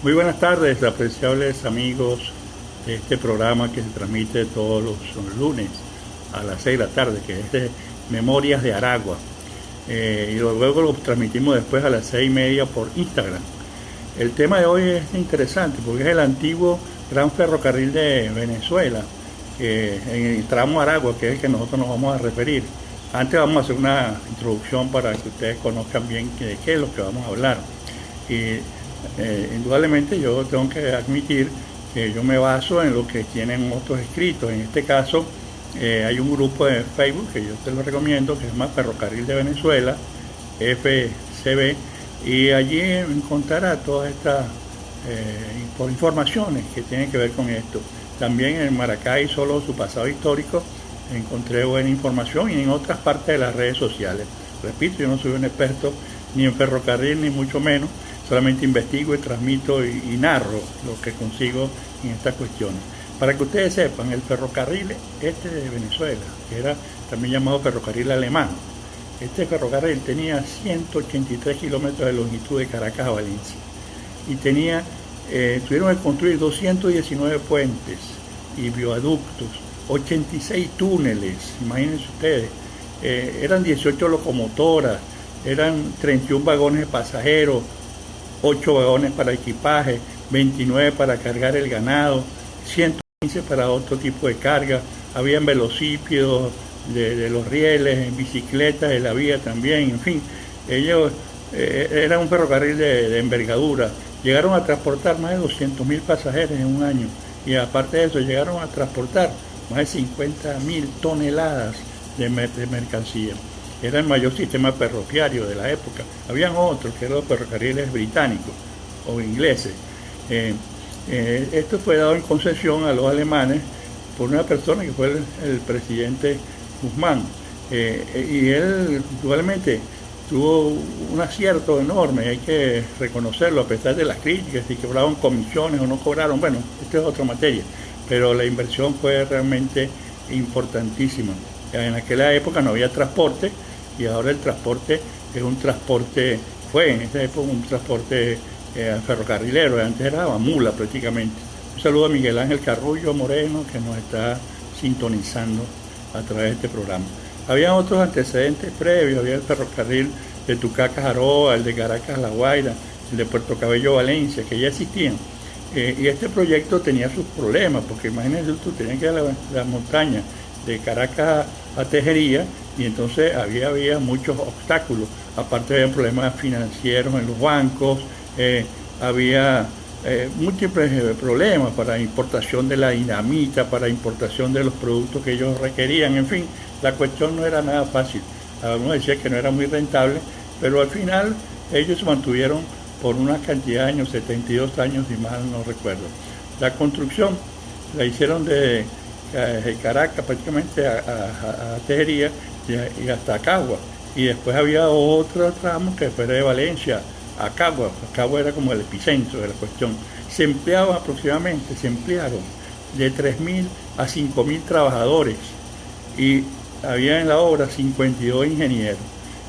Muy buenas tardes, apreciables amigos de este programa que se transmite todos los lunes a las 6 de la tarde, que es de Memorias de Aragua. Y luego lo transmitimos después a las 6:30 por Instagram. El tema de hoy es interesante porque es el antiguo Gran Ferrocarril de Venezuela, que en el tramo Aragua, que es el que nosotros nos vamos a referir. Antes vamos a hacer una introducción para que ustedes conozcan bien de qué es lo que vamos a hablar. Y indudablemente yo tengo que admitir que yo me baso en lo que tienen otros escritos. En este caso hay un grupo de Facebook que yo te lo recomiendo, que se llama Ferrocarril de Venezuela, FCB, y allí encontrará todas estas informaciones que tienen que ver con esto. También en Maracay, solo su pasado histórico, encontré buena información, y en otras partes de las redes sociales. Repito, yo no soy un experto ni en ferrocarril, ni mucho menos, solamente investigo y transmito y narro lo que consigo en estas cuestiones. Para que ustedes sepan, el ferrocarril de Venezuela, que era también llamado ferrocarril alemán, este ferrocarril tenía 183 kilómetros de longitud de Caracas a Valencia, y tuvieron que construir 219 puentes y viaductos, 86 túneles, imagínense ustedes, eran 18 locomotoras, eran 31 vagones de pasajeros, 8 vagones para equipaje, 29 para cargar el ganado, 115 para otro tipo de carga, habían velocípedos de los rieles, bicicletas de la vía también, en fin, ellos era un ferrocarril de envergadura. Llegaron a transportar más de 200.000 pasajeros en un año, y aparte de eso llegaron a transportar más de 50.000 toneladas de mercancía. Era el mayor sistema ferroviario de la época. Habían otros que eran los ferrocarriles británicos o ingleses. Esto fue dado en concesión a los alemanes por una persona que fue el presidente Guzmán. Y él actualmente tuvo un acierto enorme, hay que reconocerlo, a pesar de las críticas, si cobraron comisiones o no cobraron. Bueno, esto es otra materia, pero la inversión fue realmente importantísima. En aquella época no había transporte, y ahora el transporte es un transporte, fue en esa época un transporte ferrocarrilero, antes era mula prácticamente. Un saludo a Miguel Ángel Carrullo Moreno, que nos está sintonizando a través de este programa. Había otros antecedentes previos, había el ferrocarril de Tucacas a Aroa, el de Caracas a La Guaira, el de Puerto Cabello a Valencia, que ya existían. Y este proyecto tenía sus problemas, porque imagínense, tú tenías que ir a la montaña de Caracas a Tejería, y entonces había muchos obstáculos. Aparte había problemas financieros en los bancos, había múltiples problemas para importación de la dinamita, para importación de los productos que ellos requerían. En fin, la cuestión no era nada fácil. Algunos decían que no era muy rentable, pero al final ellos se mantuvieron por una cantidad de años, 72 años si mal no recuerdo. La construcción la hicieron de Caracas prácticamente a Tejería y hasta Cagua, y después había otro tramo que fue de Valencia a Cagua. Cagua era como el epicentro de la cuestión. Se emplearon de 3.000 a 5.000 trabajadores, y había en la obra 52 ingenieros.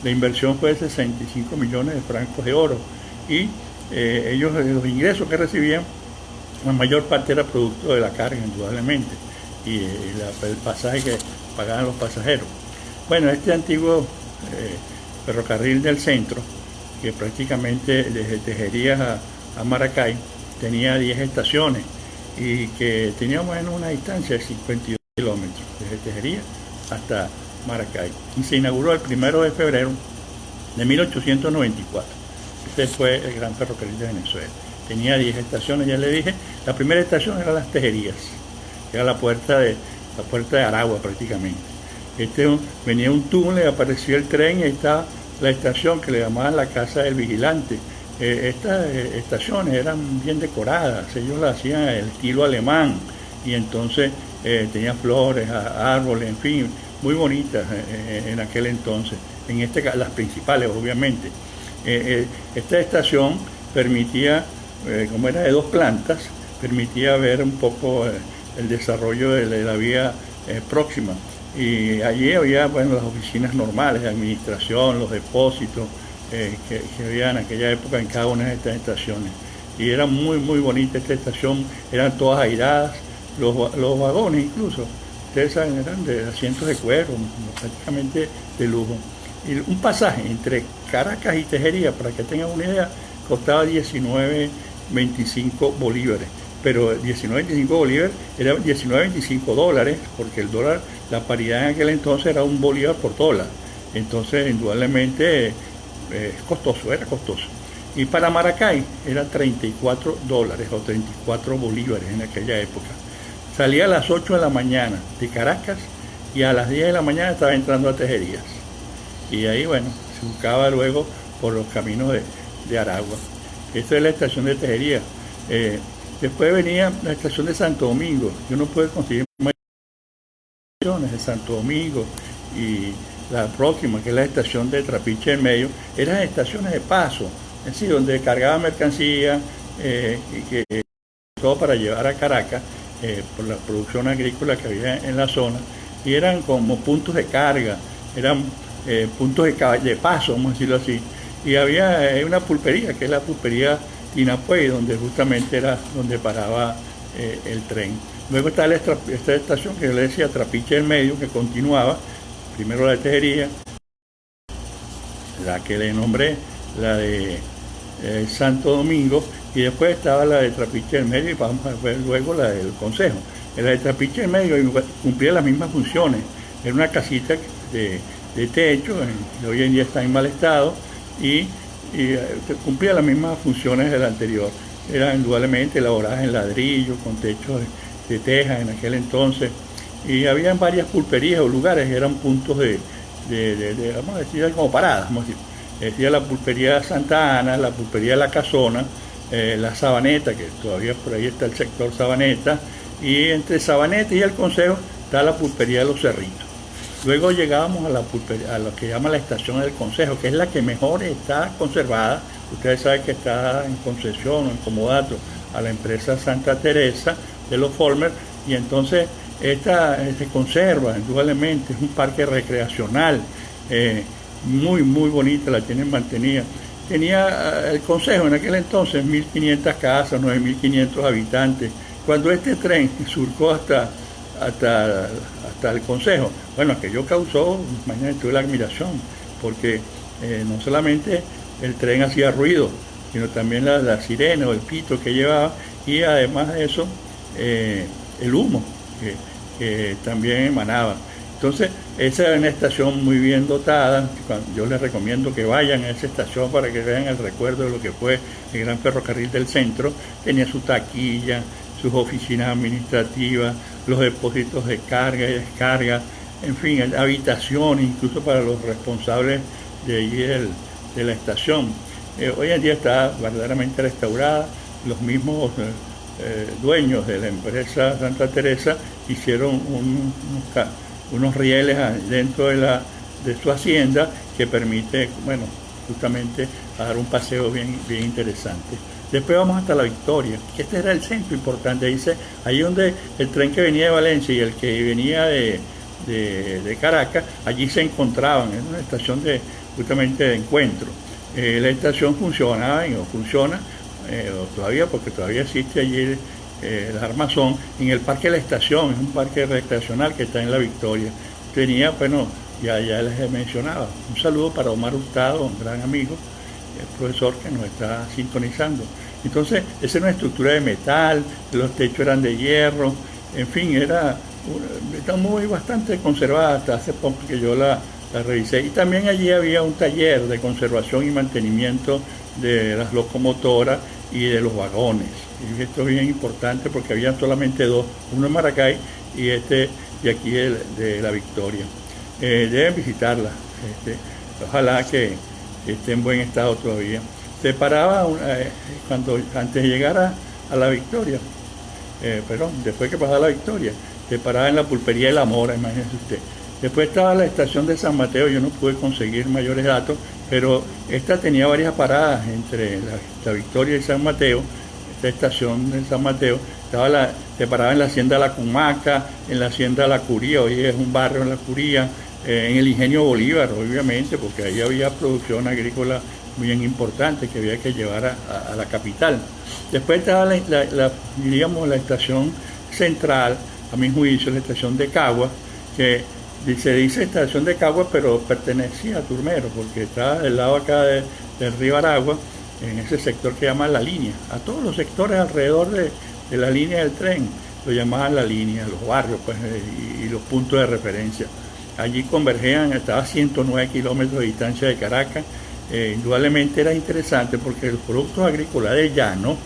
La inversión fue de 65 millones de francos de oro, y ellos, los ingresos que recibían, la mayor parte era producto de la carga, indudablemente, y el pasaje que pagaban los pasajeros. Bueno, este antiguo ferrocarril del centro, que prácticamente desde Tejerías a Maracay tenía 10 estaciones, y que tenía más o menos una distancia de 52 kilómetros desde Tejerías hasta Maracay, y se inauguró el 1 de febrero de 1894. Este fue el Gran Ferrocarril de Venezuela. Tenía 10 estaciones, ya le dije. La primera estación era Las Tejerías, que era la puerta de Aragua prácticamente. Venía un túnel, apareció el tren, y ahí está la estación que le llamaban la Casa del Vigilante. Estas estaciones eran bien decoradas, ellos las hacían al estilo alemán, y entonces tenía flores, árboles, en fin, muy bonitas en aquel entonces. Las principales, obviamente. Esta estación permitía, como era de 2 plantas, permitía ver un poco el desarrollo de la vía próxima. Y allí había, bueno, las oficinas normales de administración, los depósitos que había en aquella época en cada una de estas estaciones. y era muy, muy bonita esta estación, eran todas airadas, los vagones incluso, ustedes saben, eran de asientos de cuero, prácticamente de lujo. Y un pasaje entre Caracas y Tejería, para que tengan una idea, costaba 19.25 bolívares. Pero 19.25 bolívares era 19.25 dólares, porque el dólar, la paridad en aquel entonces era un bolívar por dólar. Entonces, indudablemente, es costoso, era costoso. Y para Maracay era 34 dólares o 34 bolívares en aquella época. Salía a las 8 de la mañana de Caracas y a las 10 de la mañana estaba entrando a Tejerías. Y ahí, bueno, se buscaba luego por los caminos de Aragua. Esta es la estación de Tejerías. Después venía la estación de Santo Domingo. Yo no pude conseguir más estaciones de Santo Domingo, y la próxima, que es la estación de Trapiche del Medio, eran estaciones de paso, es decir, donde cargaba mercancía y que todo para llevar a Caracas por la producción agrícola que había en la zona, y eran como puntos de carga, eran puntos de paso, vamos a decirlo así. Y había una pulpería, que es la pulpería Tinapuey, donde justamente era donde paraba el tren. Luego está esta estación que yo le decía, Trapiche del Medio, que continuaba, primero la de Tejería, la que le nombré, la de Santo Domingo, y después estaba la de Trapiche del Medio, y vamos a ver luego la del Consejo. La de Trapiche del Medio cumplía las mismas funciones, era una casita de techo, que hoy en día está en mal estado, y cumplía las mismas funciones de la anterior. Eran indudablemente elaboradas en ladrillo, con techos de tejas en aquel entonces, y habían varias pulperías o lugares que eran puntos de vamos a decir, como paradas, vamos a decir. Decía la pulpería Santa Ana, la pulpería La Casona, la Sabaneta, que todavía por ahí está el sector Sabaneta, y entre Sabaneta y el Consejo está la pulpería de Los Cerritos. Luego llegábamos a lo que llama la estación del Consejo, que es la que mejor está conservada. Ustedes saben que está en concesión o en comodato a la empresa Santa Teresa de los Folmer, y entonces esta se conserva indudablemente, es un parque recreacional, muy, muy bonita, la tienen mantenida. Tenía el Consejo en aquel entonces 1.500 casas, 9.500 habitantes. Cuando este tren surcó hasta el Consejo, bueno, aquello causó, mañana tuve la admiración, porque no solamente el tren hacía ruido, sino también la sirena o el pito que llevaba, y además de eso, el humo que también emanaba. Entonces, esa era una estación muy bien dotada. Yo les recomiendo que vayan a esa estación para que vean el recuerdo de lo que fue el Gran Ferrocarril del Centro. Tenía su taquilla, sus oficinas administrativas, los depósitos de carga y descarga, en fin, habitaciones incluso para los responsables de allí de la estación. Hoy en día está verdaderamente restaurada. Los mismos dueños de la empresa Santa Teresa hicieron unos rieles dentro de su hacienda que permite, bueno, justamente dar un paseo bien, bien interesante. Después vamos hasta La Victoria, que este era el centro importante. Dice, ahí donde el tren que venía de Valencia y el que venía de Caracas, allí se encontraban, en una estación justamente de encuentro. La estación funcionaba o funciona todavía, porque todavía existe allí el armazón, en el Parque de la Estación, es un parque recreacional que está en La Victoria. Tenía, bueno, ya les mencionaba, un saludo para Omar Hurtado, un gran amigo, el profesor que nos está sintonizando. Entonces, esa era una estructura de metal, los techos eran de hierro, en fin, está bastante conservada hasta hace poco que yo la revisé. Y también allí había un taller de conservación y mantenimiento de las locomotoras y de los vagones. Y esto es bien importante porque había solamente dos, uno en Maracay y este de aquí de La Victoria. Deben visitarla, ojalá que esté en buen estado todavía. Se paraba antes de llegar a La Victoria, después que pasaba La Victoria, se paraba en la pulpería de La Mora, imagínense usted. Después estaba la estación de San Mateo, yo no pude conseguir mayores datos, pero esta tenía varias paradas entre la Victoria y San Mateo. Esta estación de San Mateo se paraba en la hacienda La Cumaca, en la hacienda La Curía, hoy es un barrio en La Curía, en el Ingenio Bolívar, obviamente, porque ahí había producción agrícola bien importante que había que llevar a la capital. Después estaba diríamos, la estación central, a mi juicio, la estación de Cagua, que se dice estación de Cagua, pero pertenecía a Turmero, porque estaba del lado acá del río Aragua, en ese sector que llaman La Línea. A todos los sectores alrededor de la línea del tren lo llamaban La Línea, los barrios pues, y los puntos de referencia. Allí convergían, estaba a 109 kilómetros de distancia de Caracas. Indudablemente era interesante porque los productos agrícolas de llano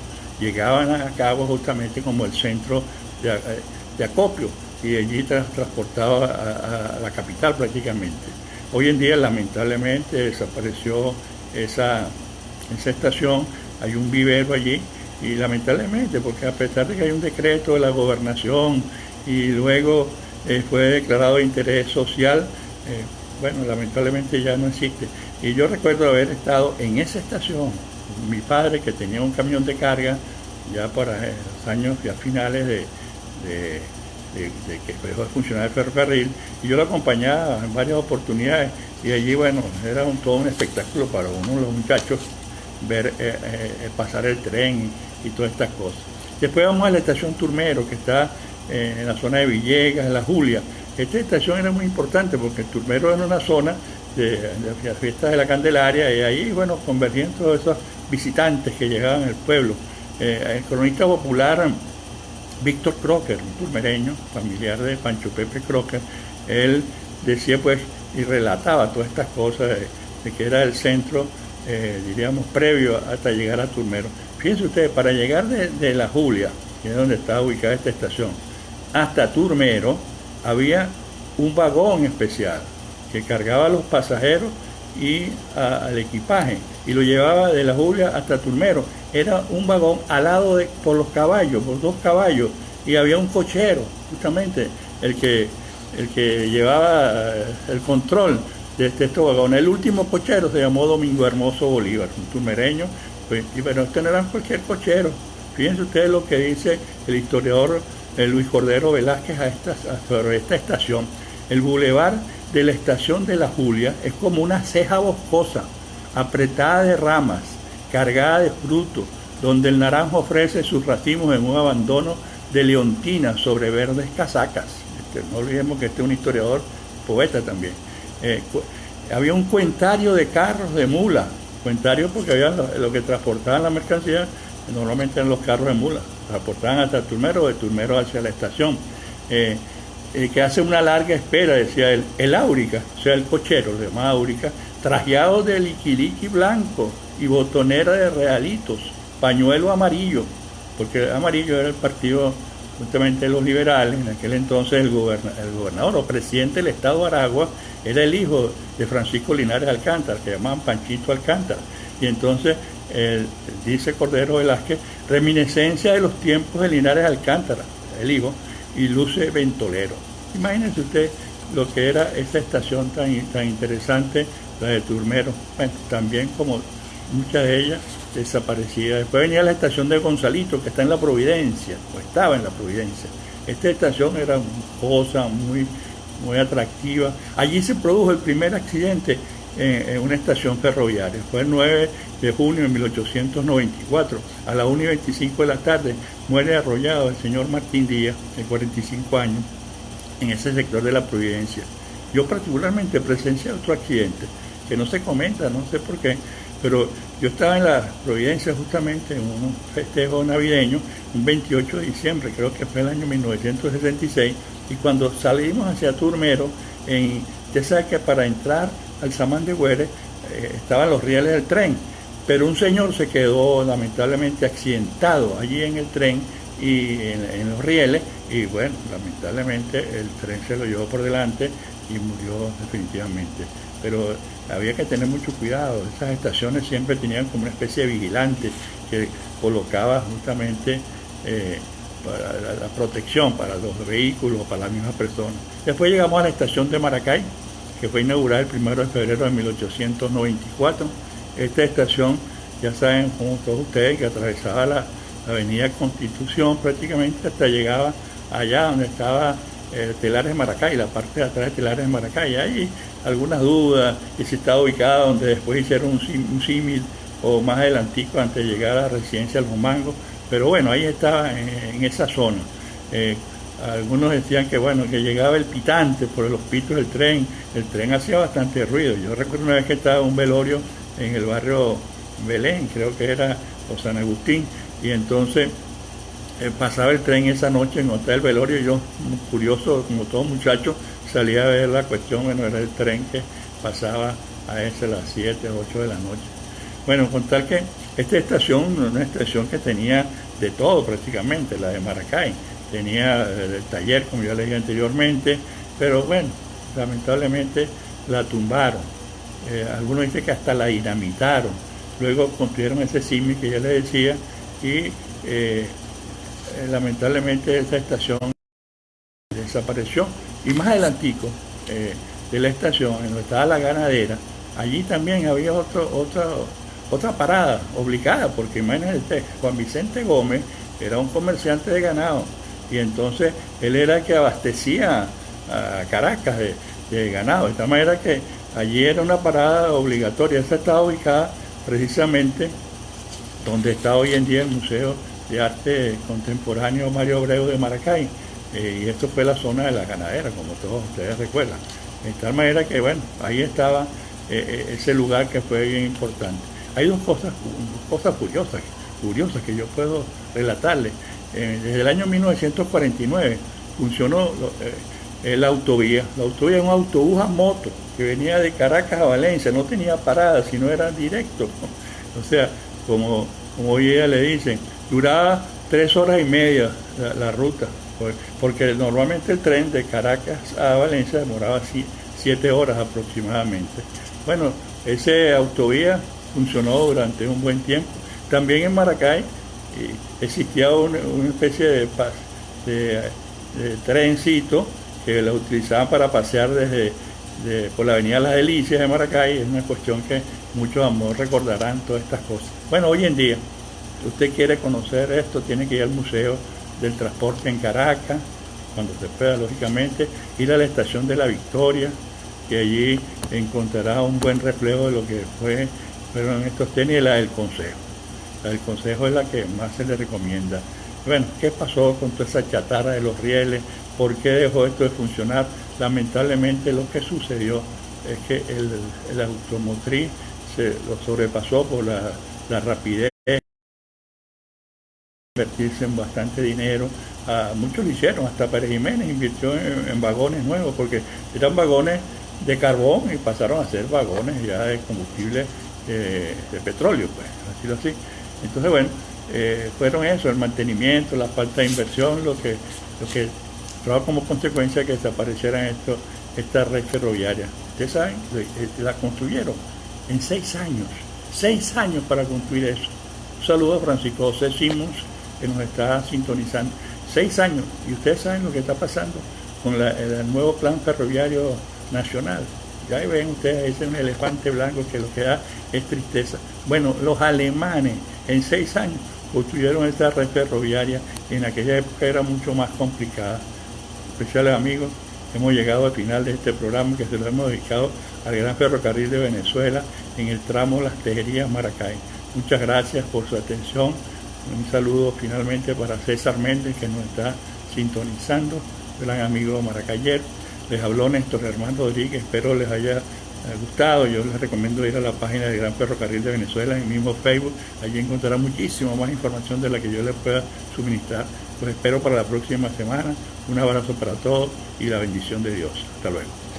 llegaban a Cagua justamente como el centro de acopio, y de allí transportado a la capital prácticamente. Hoy en día lamentablemente desapareció esa estación, hay un vivero allí, y lamentablemente, porque a pesar de que hay un decreto de la gobernación y luego fue declarado de interés social, bueno, lamentablemente ya no existe. Y yo recuerdo haber estado en esa estación, mi padre que tenía un camión de carga, ya para los años ya finales de que dejó de funcionar el ferrocarril, y yo lo acompañaba en varias oportunidades, y allí, bueno, era todo un espectáculo para uno, los muchachos, ver pasar el tren y todas estas cosas. Después vamos a la estación Turmero, que está en la zona de Villegas, en la Julia. Esta estación era muy importante porque Turmero era una zona de las fiestas de la Candelaria, y ahí, bueno, convergían todos esos visitantes que llegaban al pueblo. El cronista popular Víctor Crocker, un turmereño, familiar de Pancho Pepe Crocker, él decía pues y relataba todas estas cosas de que era el centro, diríamos, previo hasta llegar a Turmero. Fíjense ustedes, para llegar de La Julia, que es donde está ubicada esta estación, hasta Turmero, había un vagón especial que cargaba a los pasajeros y al equipaje, y lo llevaba de La Julia hasta Turmero. Era un vagón alado por los caballos, por 2 caballos, y había un cochero, justamente, el que llevaba el control de estos vagones. El último cochero se llamó Domingo Hermoso Bolívar, un turmereño, pues, y bueno, este no era cualquier cochero. Fíjense ustedes lo que dice el historiador Luis Cordero Velázquez sobre esta estación. El bulevar de la estación de La Julia es como una ceja boscosa, apretada de ramas, cargada de frutos, donde el naranjo ofrece sus racimos en un abandono de leontina sobre verdes casacas. No olvidemos que este es un historiador, poeta también. Había un cuentario de carros de mula, cuentario porque había lo que transportaban la mercancía, normalmente eran los carros de mula, transportaban hasta Turmero o de Turmero hacia la estación. Que hace una larga espera, decía él, el áurica, o sea, el cochero, lo llamaba áurica, trajeado de liquiliqui blanco y botonera de realitos, pañuelo amarillo, porque amarillo era el partido justamente de los liberales. En aquel entonces el gobernador o presidente del estado de Aragua era el hijo de Francisco Linares Alcántara, que llamaban Panchito Alcántara, y entonces dice Cordero Velázquez, reminiscencia de los tiempos de Linares Alcántara, el hijo, y luce ventolero. Imagínense usted lo que era esta estación tan interesante, la de Turmero. Bueno, también como muchas de ellas desaparecidas. Después venía la estación de Gonzalito, que está en la Providencia, o estaba en la Providencia. Esta estación era una cosa muy atractiva. Allí se produjo el primer accidente en una estación ferroviaria. Fue el 9 de junio de 1894, a las 1:25 de la tarde, muere arrollado el señor Martín Díaz, de 45 años, en ese sector de la Providencia. Yo particularmente presencié otro accidente, que no se comenta, no sé por qué, pero yo estaba en la Providencia justamente en un festejo navideño, un 28 de diciembre, creo que fue el año 1966, y cuando salimos hacia Turmero, usted sabe que para entrar al Samán de Güeres estaban los rieles del tren, pero un señor se quedó lamentablemente accidentado allí en el tren y en los rieles, y bueno, lamentablemente el tren se lo llevó por delante y murió definitivamente. Pero había que tener mucho cuidado. Esas estaciones siempre tenían como una especie de vigilante que colocaba justamente para la protección para los vehículos, para las mismas personas. Después llegamos a la estación de Maracay, que fue inaugurada el 1 de febrero de 1894. Esta estación, ya saben como todos ustedes, que atravesaba la avenida Constitución prácticamente hasta llegaba allá donde estaba Telares de Maracay, la parte de atrás de Telares de Maracay. Ahí algunas dudas, y si estaba ubicada donde después hicieron un símil o más adelantico antes de llegar a la residencia de los Mangos, pero bueno, ahí estaba en esa zona. Algunos decían que bueno, que llegaba el pitante por los pitos del tren, el tren hacía bastante ruido. Yo recuerdo una vez que estaba en un velorio en el barrio Belén, creo que era, o San Agustín, y entonces pasaba el tren esa noche en Hotel Velorio, y yo, curioso, como todo muchacho, salía a ver la cuestión. Bueno, era el tren que pasaba a las 7 o 8 de la noche. Bueno, con tal que esta estación, una estación que tenía de todo prácticamente, la de Maracay, tenía el taller, como ya le dije anteriormente, pero bueno, lamentablemente la tumbaron. Algunos dicen que hasta la dinamitaron. Luego construyeron ese símil que ya les decía, y lamentablemente esa estación desapareció. Y más adelantico de la estación, en donde estaba la ganadera, allí también había otra parada obligada, porque imagínense, Juan Vicente Gómez era un comerciante de ganado, y entonces él era el que abastecía a Caracas de ganado, de tal manera que allí era una parada obligatoria. Esa estaba ubicada precisamente donde está hoy en día el Museo de Arte Contemporáneo Mario Abreu de Maracay, y esto fue la zona de la ganadera, como todos ustedes recuerdan. De tal manera que bueno, ahí estaba ese lugar que fue bien importante. Hay dos cosas curiosas que yo puedo relatarles. Desde el año 1949 funcionó la autovía. La autovía es un autobús a moto que venía de Caracas a Valencia, no tenía parada, sino era directo. O sea, como hoy ella le dicen, duraba 3 horas y media la ruta, porque normalmente el tren de Caracas a Valencia demoraba 7 horas aproximadamente. Bueno, esa autovía funcionó durante un buen tiempo. También en Maracay existía una especie de trencito que la utilizaban para pasear por la avenida Las Delicias de Maracay. Es una cuestión que muchos amor recordarán todas estas cosas. Bueno, hoy en día, si usted quiere conocer esto, tiene que ir al Museo del Transporte en Caracas, cuando se pueda, lógicamente, ir a la Estación de la Victoria, que allí encontrará un buen reflejo de lo que fueron estos trenes, y la del Consejo. La del Consejo es la que más se le recomienda. Bueno, ¿qué pasó con toda esa chatarra de los rieles? ¿Por qué dejó esto de funcionar? Lamentablemente lo que sucedió es que el automotriz lo sobrepasó por la rapidez, invertirse en bastante dinero. Muchos lo hicieron, hasta Pérez Jiménez invirtió en vagones nuevos, porque eran vagones de carbón y pasaron a ser vagones ya de combustible de petróleo, pues, decirlo así. Entonces, bueno, fueron eso, el mantenimiento, la falta de inversión, lo que trajo como consecuencia que desaparecieran esta red ferroviaria. Ustedes saben, la construyeron en 6 años, 6 años para construir eso. Un saludo a Francisco José Simons, que nos está sintonizando. 6 años, y ustedes saben lo que está pasando con el nuevo plan ferroviario nacional. Ya ven ustedes, ese es un elefante blanco que lo que da es tristeza. Bueno, los alemanes en 6 años construyeron esta red ferroviaria, en aquella época era mucho más complicada. Especiales amigos, hemos llegado al final de este programa, que se lo hemos dedicado al Gran Ferrocarril de Venezuela en el tramo Las Tejerías Maracay. Muchas gracias por su atención. Un saludo finalmente para César Méndez, que nos está sintonizando, gran amigo maracayero. Les habló Néstor Germán Rodríguez, espero les haya gustado. Yo les recomiendo ir a la página del Gran Ferrocarril de Venezuela, en el mismo Facebook. Allí encontrará muchísima más información de la que yo les pueda suministrar. Los espero para la próxima semana. Un abrazo para todos y la bendición de Dios. Hasta luego.